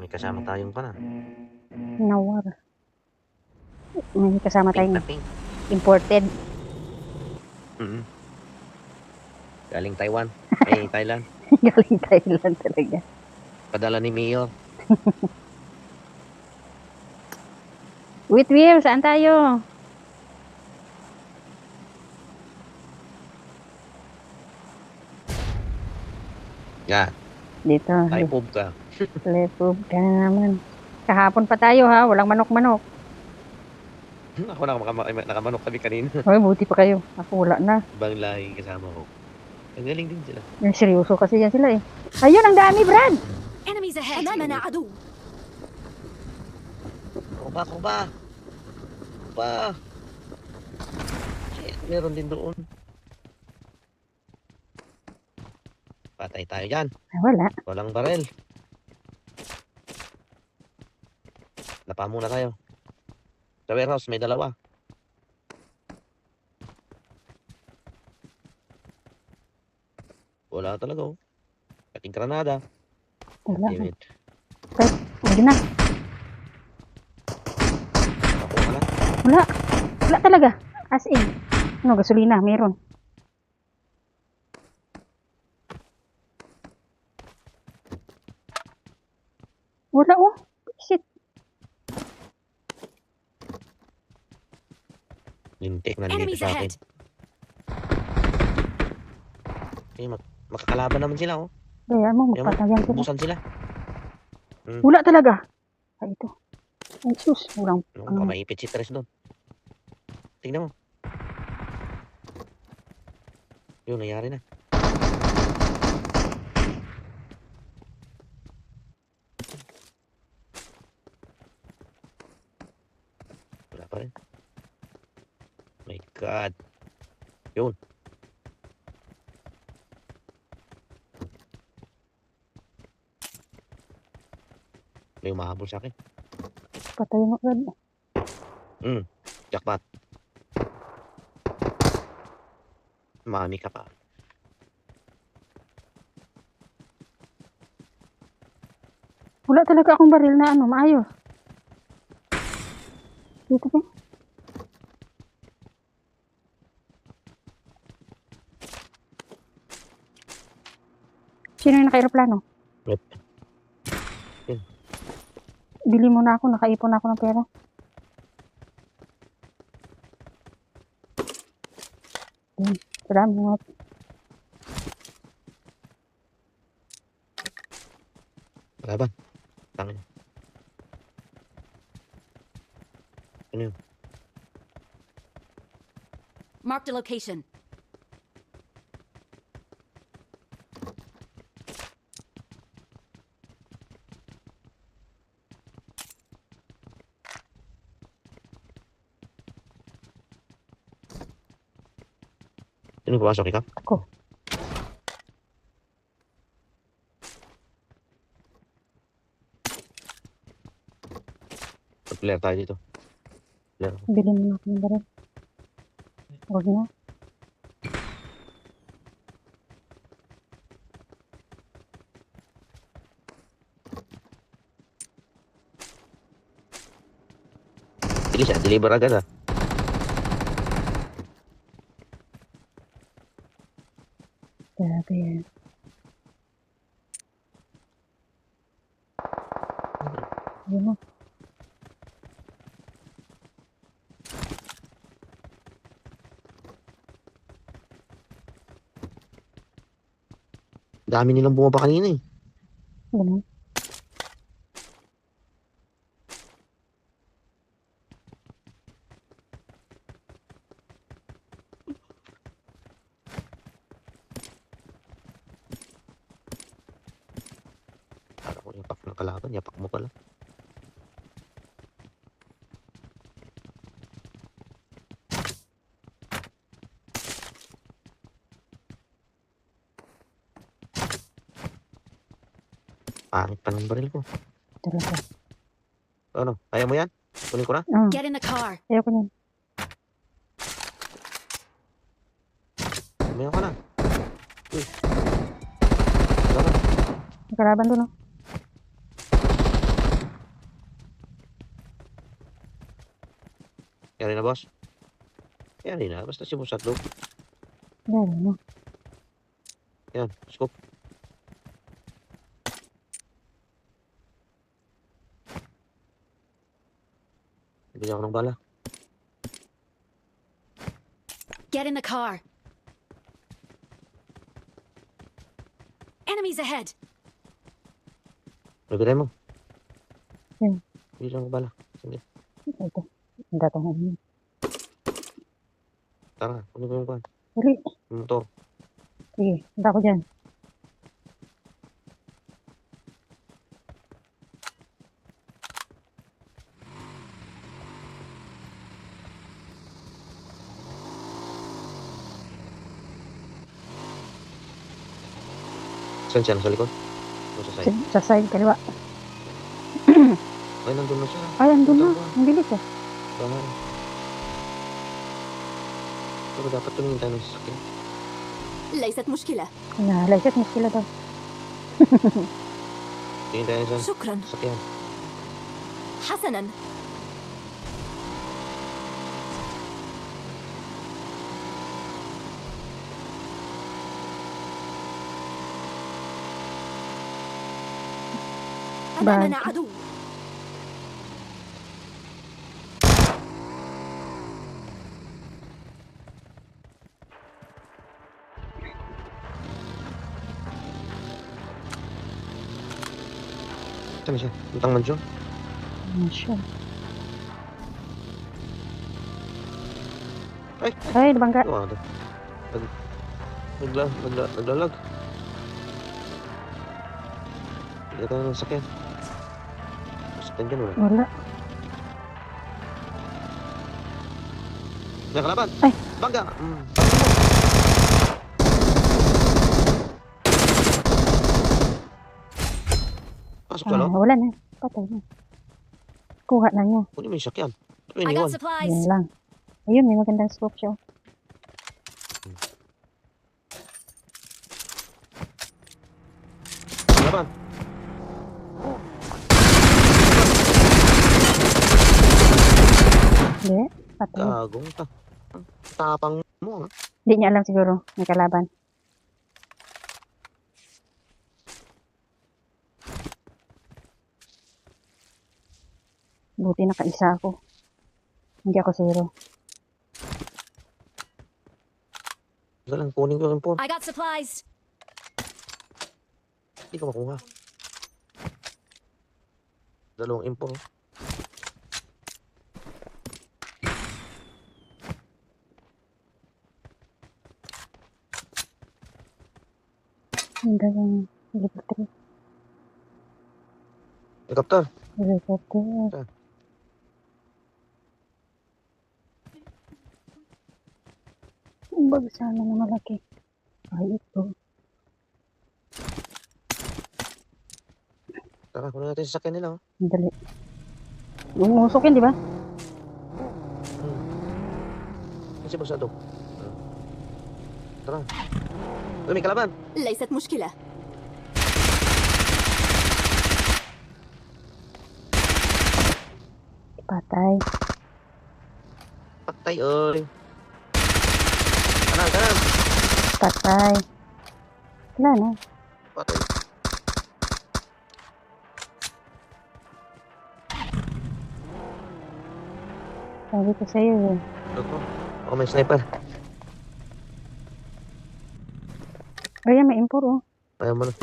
may kasama tayong pa na. Nawar. May kasama Pink tayong na pink. imported. Galing Taiwan. Thailand. Galing Thailand talaga. Padala ni Mayor. Wait, Will, saan tayo? Yan. Dito. Taipub ka. Lepub ka na naman. Kahapon pa tayo ha, walang manok-manok. Ako nakamanok kami kanina. Ay, buti pa kayo. Ako wala na. Ibang lahi kasama ko. Ang galing din sila. Seryoso kasi yan sila eh. Ayun, ang dami, Brad! Enemies ahead. أمامنا عدو. Kuba. Shit, meron din doon. Patay tayo dyan. Ay, wala. Walang barel. Napa muna tayo. Sa warehouse, may dalawa. Wala talaga oh. Kating granada. Wala. Damn it. Huwag na. Ako wala. Wala. Wala talaga. As in. Ano, gasolina, meron. Wala oh. Shit. Lintik na dito Enemies sa akin. ahead. Makakalaban naman sila oh. Kaya mo, magpatayan sila. Ubusan sila. Wala talaga. Ay, ito. Ay, sus. Walang. Baka maipit si Tres doon. Tingnan mo. Yun, nangyari na. Wala pa rin. My God. Yun. May umahabol sa akin. Patayin mo, Brad. Jackpot. Mami ka pa. Wala talaga akong baril na ano, maayos. Dito ba? Sino yung naka-aeroplano? Yep. Yun. Bili mo na ako, nakaipon na ako ng pera. Salamat. Laban. Tangin. Ano yun? Marked a location. Sino pumasok ikaw? Ako. Player tayo dito. Player. Bili mo na ako ng baril. Huwag na. Bilis ah, deliver agad ah. Grabe yan. Ayun na. Dami nilang bumaba kanina eh. Ganun. Para ko yapak ng kalaban, yapak mo pala. Pangit pa ng baril ko. Talaga. Ano? Kaya mo yan? Kunin ko na? Get in the car. Ayoko niyan. Kumain ka na. Nakalaban doon, oh. Kaya rin na, boss. Kaya rin na. Basta si boss hotdog. Dali na. Yan, scoop. Bili ako ng bala. Get in the car. Enemies ahead. Nabili mo. Hmm. Bili lang ako bala. Sige. Ito. Ang datangan niya. Tara, kunin ko yung kwan. Dali. Yung motor. Sige, punta ko dyan. Saan siya? Nasa likod? O sa side? Sa side, kaliwa. Ay, nandun na siya. Ay, andun na. Ito ba? Ang bilis ah. Bahan. Pero dapat tumingin tayo ng sasakyan. ليست مشكلة. Layset, muskila daw. Tingin tayo sa شكرا. sasakyan. حسنا. أمامنا عدو. Saan siya? Puntang mansion? Ano siya? Ay! Ay, nabangga. Ano ito? Naglalag. Hindi tayo ng sasakyan. Sasakyan dyan wala. Wala. May kalaban! Ay! Bangga! Pasok siya, no? Wala na. Patay na. Kuha na niya. Kunin mo yung sasakyan. Ito yung I iniwan. got supplies. Yan lang. Ayun, may magandang scope siya. Kalaban! Hindi. Patay. Gagong ka. Tapang mo, ha? Hindi niya alam siguro. May kalaban. Buti nakaisa ako. Hindi ako zero. Basta lang, kunin ko yung phone. I got supplies. Hindi ko makuha. Dalawang impor. Ang dalang helicopter. Helicopter. Helicopter. Saan? Ang bag sana na malaki. Ay, ito. Tara, kunin natin yung sasakyan nila, oh. Ang dali. Umusok yun, di ba? Kasi basado. Tara. Uy, may kalaban. ليست مشكلة. Patay. Patay, oy. Kanan. Patay. Wala na. Patay. Sabi ko sa'yo eh. Ako. Ako may sniper. Ayan, may impor oh. Ayaw mo na.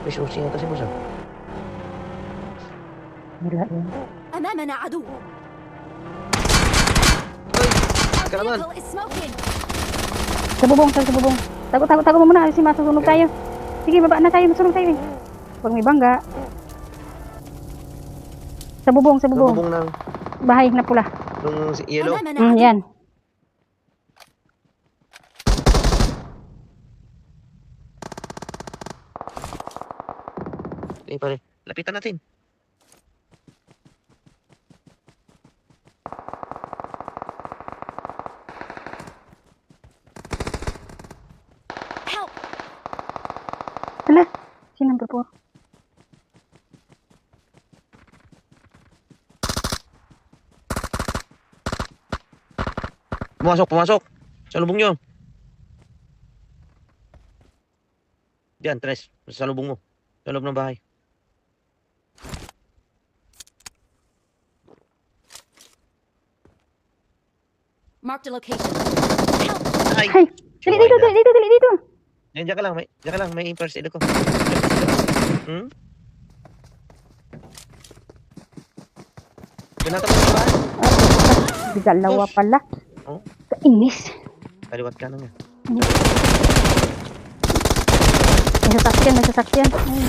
May susi nga kasi mo siya. Wala yun. أمامنا عدو. Uy! Our Kalaban! vehicle is smoking. Sa bubong, sa bubong. Tago mo muna. Kasi masusunog tayo. Sige, baba na tayo. Masunog tayo eh. Pag may bangga. Sa bubong. Nabubong ng Bahay na pula. yung yellow. أمامنا عدو. Yan. Eh, pare. Lapitan natin. Help. Hala. Si si number 4. Pumasok, pumasok. Sa lubong nyo. Diyan, Tres. Sa lubong mo. Sa loob ng bahay. Marked a location. Help! Ay! Ay! Dali dito, dali dito, dali dito. Diyan ka lang. Diyan ka lang. May first aid ako. Hmm? Pinatapos mo ba? Dalawa Sus. pala. Oh. Kainis. Kaliwat ka na nga. May sasakyan, may sasakyan. Ay.